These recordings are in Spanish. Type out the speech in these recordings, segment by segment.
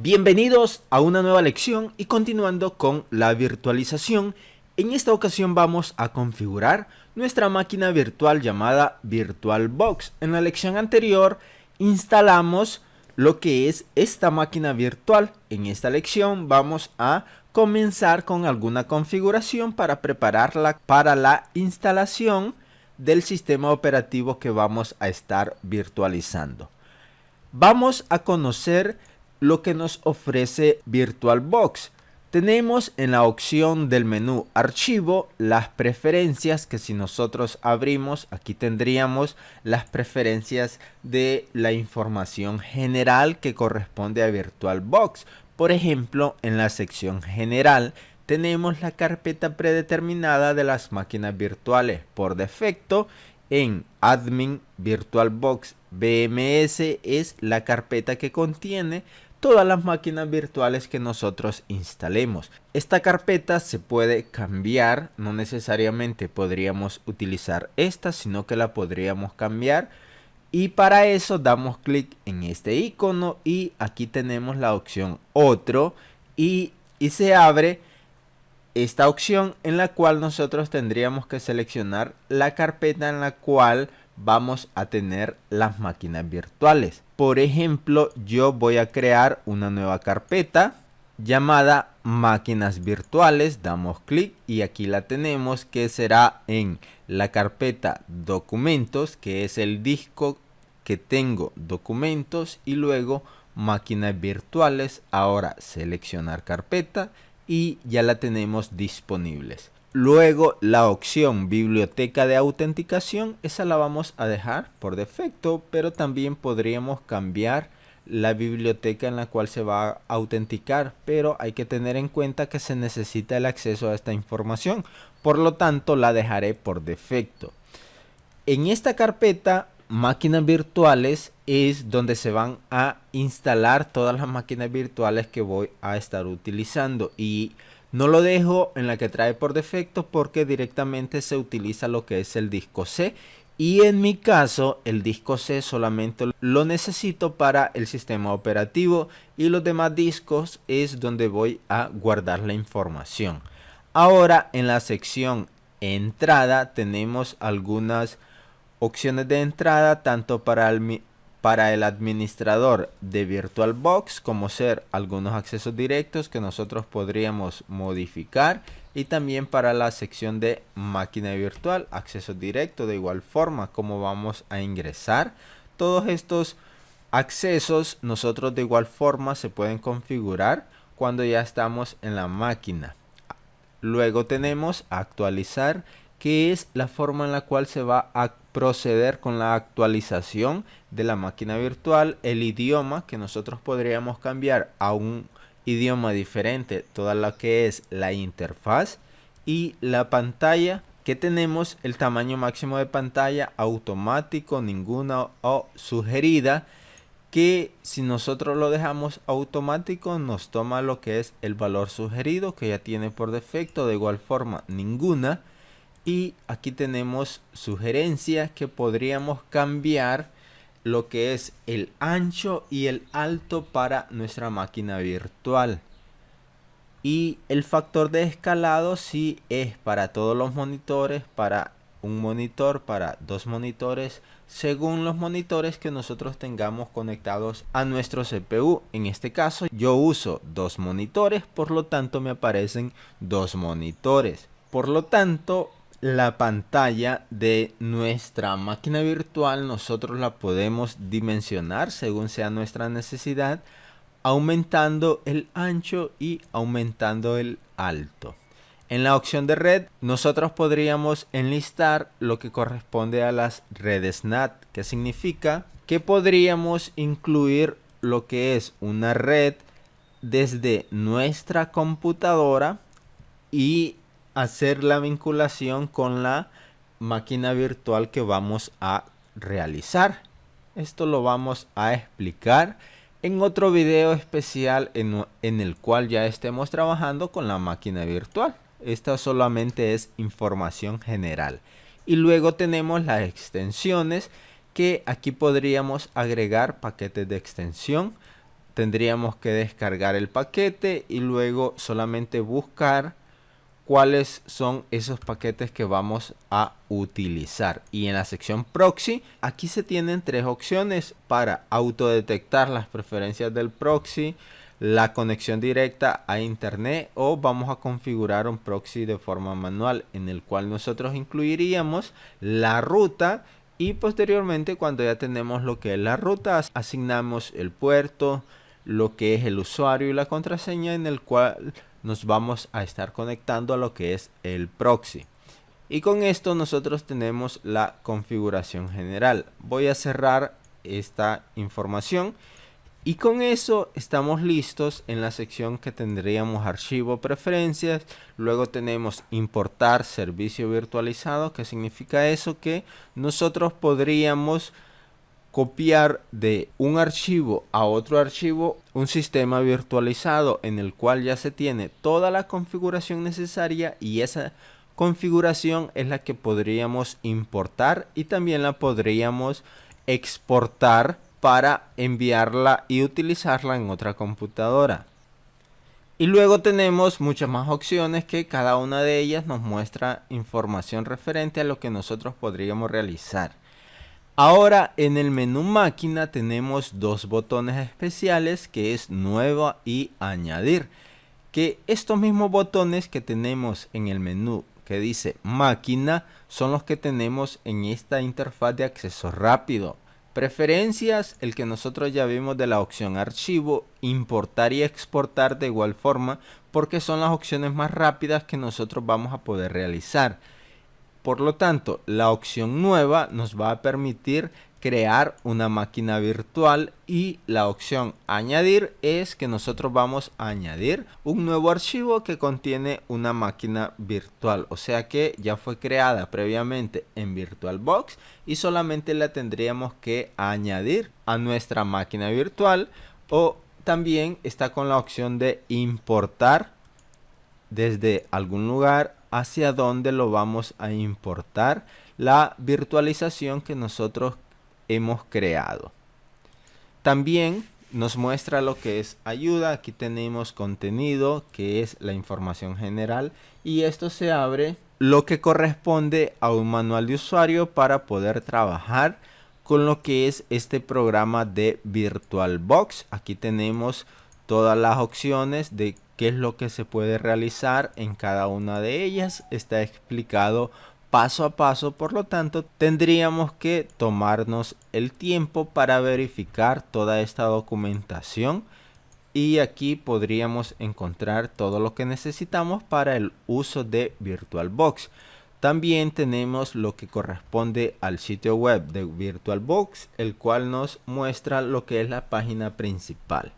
Bienvenidos a una nueva lección y continuando con la virtualización. En esta ocasión vamos a configurar nuestra máquina virtual llamada VirtualBox. En la lección anterior instalamos lo que es esta máquina virtual. En esta lección vamos a comenzar con alguna configuración para prepararla para la instalación del sistema operativo que vamos a estar virtualizando. Vamos a conocer lo que nos ofrece VirtualBox. Tenemos en la opción del menú Archivo las preferencias, que si nosotros abrimos aquí tendríamos las preferencias de la información general que corresponde a VirtualBox. Por ejemplo, en la sección general tenemos la carpeta predeterminada de las máquinas virtuales. Por defecto, en Admin VirtualBox BMS es la carpeta que contiene todas las máquinas virtuales que nosotros instalemos. Esta carpeta se puede cambiar, no necesariamente podríamos utilizar esta, sino que la podríamos cambiar. Y para eso damos clic en este icono y aquí tenemos la opción Otro y se abre esta opción en la cual nosotros tendríamos que seleccionar la carpeta en la cual vamos a tener las máquinas virtuales. Por ejemplo, yo voy a crear una nueva carpeta llamada máquinas virtuales. Damos clic y aquí la tenemos, que será en la carpeta documentos, que es el disco que tengo documentos, y luego máquinas virtuales. Ahora seleccionar carpeta y ya la tenemos disponibles. Luego la opción biblioteca de autenticación, esa la vamos a dejar por defecto, pero también podríamos cambiar la biblioteca en la cual se va a autenticar, pero hay que tener en cuenta que se necesita el acceso a esta información, por lo tanto la dejaré por defecto. En esta carpeta máquinas virtuales es donde se van a instalar todas las máquinas virtuales que voy a estar utilizando, y no lo dejo en la que trae por defecto porque directamente se utiliza lo que es el disco C, y en mi caso el disco C solamente lo necesito para el sistema operativo y los demás discos es donde voy a guardar la información. Ahora en la sección entrada tenemos algunas opciones de entrada tanto para el administrador de VirtualBox, como ser algunos accesos directos que nosotros podríamos modificar, y también para la sección de máquina virtual, acceso directo. De igual forma, como vamos a ingresar todos estos accesos, nosotros de igual forma se pueden configurar cuando ya estamos en la máquina. Luego tenemos actualizar, que es la forma en la cual se va a proceder con la actualización de la máquina virtual. El idioma, que nosotros podríamos cambiar a un idioma diferente, toda lo que es la interfaz, y la pantalla, que tenemos el tamaño máximo de pantalla, automático, ninguna o sugerida, que si nosotros lo dejamos automático nos toma lo que es el valor sugerido, que ya tiene por defecto. De igual forma ninguna. Y aquí tenemos sugerencias, que podríamos cambiar lo que es el ancho y el alto para nuestra máquina virtual. Y el factor de escalado si es para todos los monitores, para un monitor, para dos monitores, según los monitores que nosotros tengamos conectados a nuestro CPU. En este caso yo uso dos monitores, por lo tanto me aparecen dos monitores. Por lo tanto, la pantalla de nuestra máquina virtual nosotros la podemos dimensionar según sea nuestra necesidad, aumentando el ancho y aumentando el alto. En la opción de red nosotros podríamos enlistar lo que corresponde a las redes NAT, que significa que podríamos incluir lo que es una red desde nuestra computadora y hacer la vinculación con la máquina virtual que vamos a realizar. Esto lo vamos a explicar en otro video especial en el cual ya estemos trabajando con la máquina virtual. Esta solamente es información general. Y luego tenemos las extensiones, que aquí podríamos agregar paquetes de extensión tendríamos que descargar el paquete y luego solamente buscar cuáles son esos paquetes que vamos a utilizar. Y en la sección proxy, aquí se tienen tres opciones para autodetectar las preferencias del proxy, la conexión directa a internet, o vamos a configurar un proxy de forma manual, en el cual nosotros incluiríamos la ruta y posteriormente, cuando ya tenemos lo que es la ruta, asignamos el puerto, lo que es el usuario y la contraseña en el cual nos vamos a estar conectando a lo que es el proxy. Y con esto nosotros tenemos la configuración general. Voy a cerrar esta información y con eso estamos listos en la sección que tendríamos archivo, preferencias. Luego tenemos importar servicio virtualizado. ¿Qué significa eso? Que nosotros podríamos copiar de un archivo a otro archivo un sistema virtualizado en el cual ya se tiene toda la configuración necesaria, y esa configuración es la que podríamos importar y también la podríamos exportar para enviarla y utilizarla en otra computadora. Y luego tenemos muchas más opciones que cada una de ellas nos muestra información referente a lo que nosotros podríamos realizar. Ahora en el menú máquina tenemos dos botones especiales, que es nueva y añadir, que estos mismos botones que tenemos en el menú que dice máquina son los que tenemos en esta interfaz de acceso rápido. Preferencias, el que nosotros ya vimos de la opción archivo, importar y exportar de igual forma, porque son las opciones más rápidas que nosotros vamos a poder realizar. Por lo tanto, la opción nueva nos va a permitir crear una máquina virtual, y la opción añadir es que nosotros vamos a añadir un nuevo archivo que contiene una máquina virtual, o sea que ya fue creada previamente en VirtualBox y solamente la tendríamos que añadir a nuestra máquina virtual. O también está con la opción de importar desde algún lugar hacia donde lo vamos a importar la virtualización que nosotros hemos creado. También nos muestra lo que es ayuda. Aquí tenemos contenido, que es la información general, y esto se abre lo que corresponde a un manual de usuario para poder trabajar con lo que es este programa de VirtualBox. Aquí tenemos todas las opciones de qué es lo que se puede realizar en cada una de ellas. Está explicado paso a paso, por lo tanto tendríamos que tomarnos el tiempo para verificar toda esta documentación, y aquí podríamos encontrar todo lo que necesitamos para el uso de VirtualBox. También tenemos lo que corresponde al sitio web de VirtualBox, el cual nos muestra lo que es la página principal.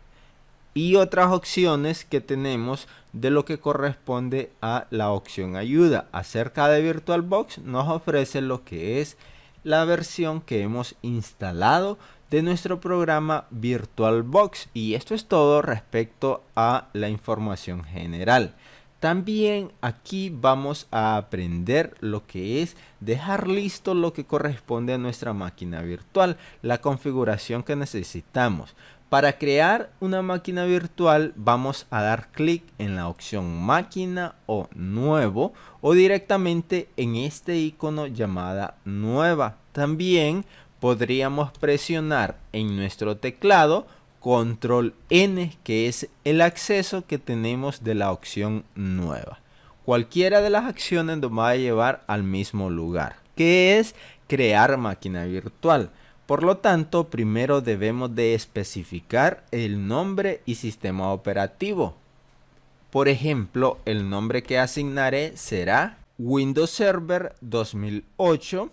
Y otras opciones que tenemos de lo que corresponde a la opción ayuda. Acerca de VirtualBox nos ofrece lo que es la versión que hemos instalado de nuestro programa VirtualBox. Y esto es todo respecto a la información general. También aquí vamos a aprender lo que es dejar listo lo que corresponde a nuestra máquina virtual, la configuración que necesitamos. Para crear una máquina virtual vamos a dar clic en la opción máquina o nuevo, o directamente en este icono llamada nueva. También podríamos presionar en nuestro teclado control N, que es el acceso que tenemos de la opción nueva. Cualquiera de las acciones nos va a llevar al mismo lugar, que es crear máquina virtual. Por lo tanto, primero debemos de especificar el nombre y sistema operativo. Por ejemplo, el nombre que asignaré será Windows Server 2008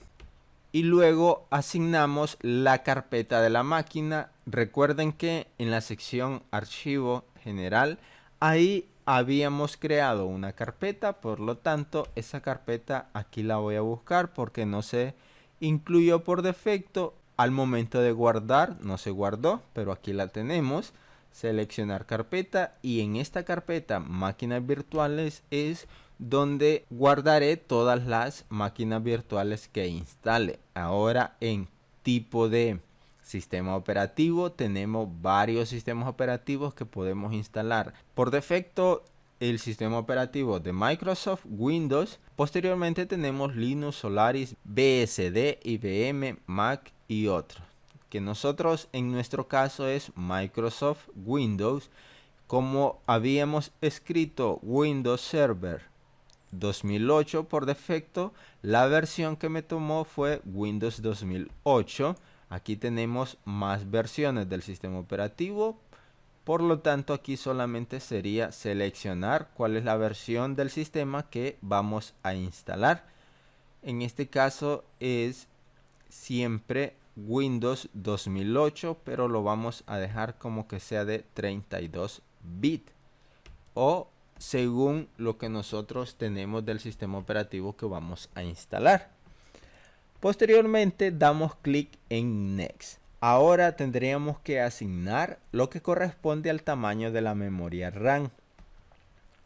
y luego asignamos la carpeta de la máquina. Recuerden que en la sección archivo general, ahí habíamos creado una carpeta, por lo tanto esa carpeta aquí la voy a buscar porque no se incluyó por defecto. Al momento de guardar no se guardó, pero aquí la tenemos. Seleccionar carpeta, y en esta carpeta máquinas virtuales es donde guardaré todas las máquinas virtuales que instale. Ahora en tipo de Sistema operativo, tenemos varios sistemas operativos que podemos instalar. Por defecto, el sistema operativo de Microsoft Windows. Posteriormente tenemos Linux, Solaris, BSD, IBM, Mac y otros. Que nosotros en nuestro caso es Microsoft Windows. Como habíamos escrito Windows Server 2008 por defecto, la versión que me tomó fue Windows 2008. Aquí tenemos más versiones del sistema operativo. Por lo tanto, aquí solamente sería seleccionar cuál es la versión del sistema que vamos a instalar. En este caso es siempre Windows 2008, pero lo vamos a dejar como que sea de 32 bits o según lo que nosotros tenemos del sistema operativo que vamos a instalar. Posteriormente damos clic en Next. Ahora tendríamos que asignar lo que corresponde al tamaño de la memoria RAM.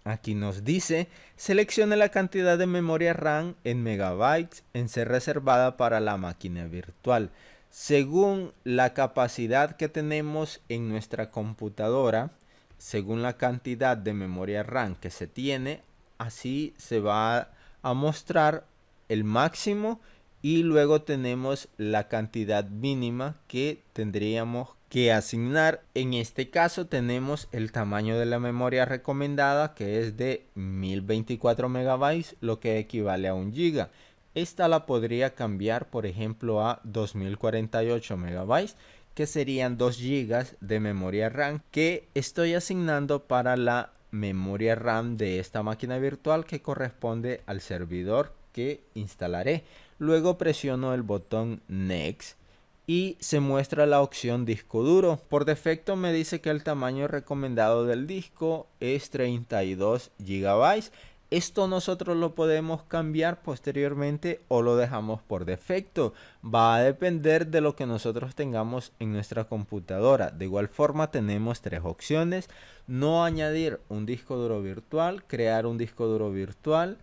Aquí nos dice, seleccione la cantidad de memoria RAM en megabytes en ser reservada para la máquina virtual. Según la capacidad que tenemos en nuestra computadora, según la cantidad de memoria RAM que se tiene, así se va a mostrar el máximo. Y luego tenemos la cantidad mínima que tendríamos que asignar. En este caso tenemos el tamaño de la memoria recomendada, que es de 1024 megabytes, lo que equivale a 1 giga. Esta la podría cambiar, por ejemplo, a 2048 megabytes, que serían 2 gigas de memoria RAM que estoy asignando para la memoria RAM de esta máquina virtual que corresponde al servidor que instalaré. Luego presiono el botón Next y se muestra la opción disco duro. Por defecto me dice que el tamaño recomendado del disco es 32 GB. Esto nosotros lo podemos cambiar posteriormente o lo dejamos por defecto. Va a depender de lo que nosotros tengamos en nuestra computadora. De igual forma tenemos 3 opciones: no añadir un disco duro virtual, crear un disco duro virtual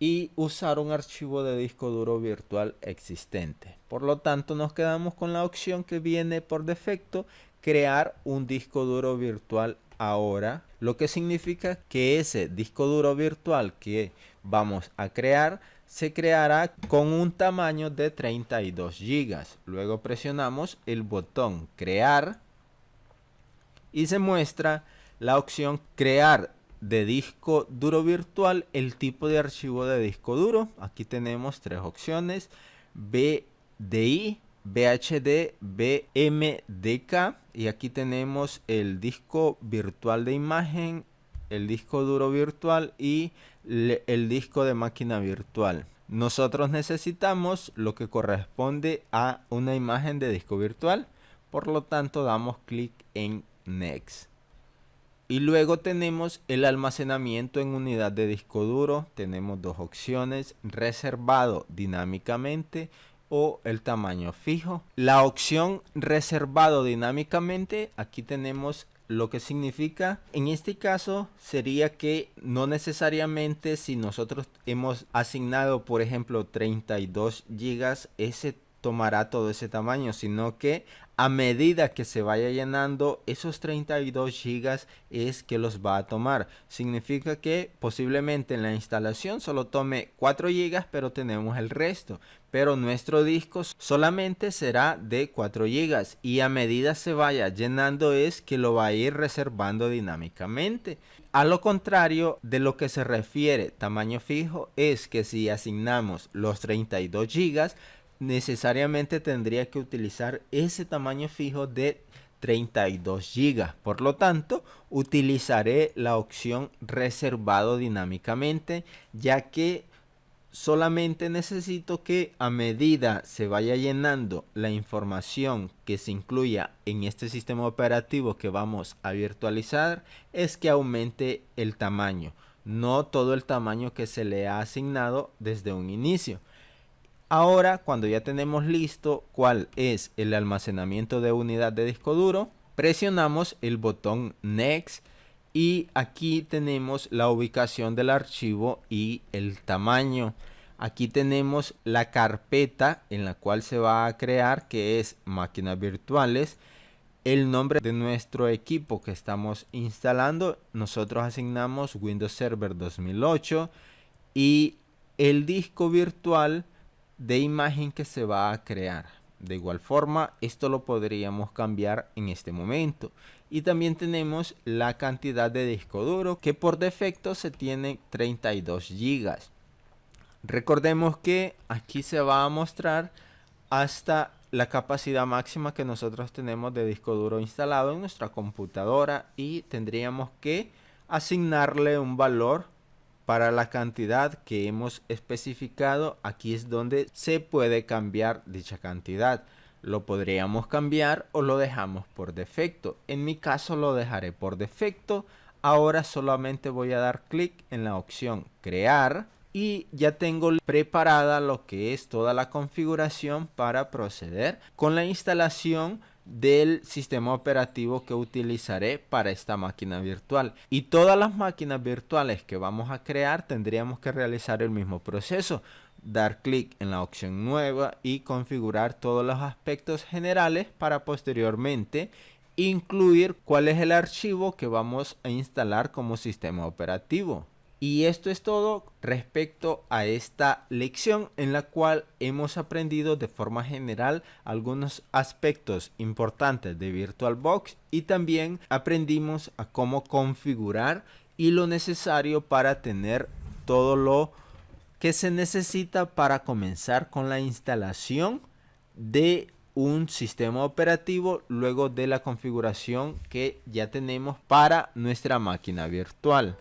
y usar un archivo de disco duro virtual existente. Por lo tanto, nos quedamos con la opción que viene por defecto, crear un disco duro virtual ahora, lo que significa que ese disco duro virtual que vamos a crear se creará con un tamaño de 32 GB. Luego presionamos el botón crear y se muestra la opción crear de disco duro virtual, el tipo de archivo de disco duro. Aquí tenemos 3 opciones: BDI, VHD, BMDK. Y aquí tenemos el disco virtual de imagen, el disco duro virtual y el disco de máquina virtual. Nosotros necesitamos lo que corresponde a una imagen de disco virtual. Por lo tanto, damos clic en Next. Y luego tenemos el almacenamiento en unidad de disco duro. Tenemos 2 opciones: reservado dinámicamente o el tamaño fijo. La opción reservado dinámicamente, aquí tenemos lo que significa. En este caso sería que no necesariamente si nosotros hemos asignado, por ejemplo, 32 gigas, ese tomará todo ese tamaño, sino que a medida que se vaya llenando esos 32 gigas es que los va a tomar. Significa que posiblemente en la instalación solo tome 4 gigas, pero tenemos el resto. Pero nuestro disco solamente será de 4 gigas y a medida se vaya llenando es que lo va a ir reservando dinámicamente. A lo contrario de lo que se refiere tamaño fijo, es que si asignamos los 32 gigas, necesariamente tendría que utilizar ese tamaño fijo de 32 gigas. Por lo tanto, utilizaré la opción reservado dinámicamente, ya que solamente necesito que a medida se vaya llenando la información que se incluya en este sistema operativo que vamos a virtualizar, es que aumente el tamaño, no todo el tamaño que se le ha asignado desde un inicio. Ahora, cuando ya tenemos listo cuál es el almacenamiento de unidad de disco duro, presionamos el botón Next y aquí tenemos la ubicación del archivo y el tamaño. Aquí tenemos la carpeta en la cual se va a crear, que es máquinas virtuales, el nombre de nuestro equipo que estamos instalando. Nosotros asignamos Windows Server 2008 y el disco virtual de imagen que se va a crear. De igual forma, esto lo podríamos cambiar en este momento. Y también tenemos la cantidad de disco duro, que por defecto se tiene 32 GB. Recordemos que aquí se va a mostrar hasta la capacidad máxima que nosotros tenemos de disco duro instalado en nuestra computadora, y tendríamos que asignarle un valor para la cantidad que hemos especificado. Aquí es donde se puede cambiar dicha cantidad. Lo podríamos cambiar o lo dejamos por defecto. En mi caso lo dejaré por defecto. Ahora solamente voy a dar clic en la opción crear y ya tengo preparada lo que es toda la configuración para proceder con la instalación del sistema operativo que utilizaré para esta máquina virtual. Y todas las máquinas virtuales que vamos a crear tendríamos que realizar el mismo proceso: dar clic en la opción nueva y configurar todos los aspectos generales para posteriormente incluir cuál es el archivo que vamos a instalar como sistema operativo. Y esto es todo respecto a esta lección, en la cual hemos aprendido de forma general algunos aspectos importantes de VirtualBox, y también aprendimos a cómo configurar y lo necesario para tener todo lo que se necesita para comenzar con la instalación de un sistema operativo luego de la configuración que ya tenemos para nuestra máquina virtual.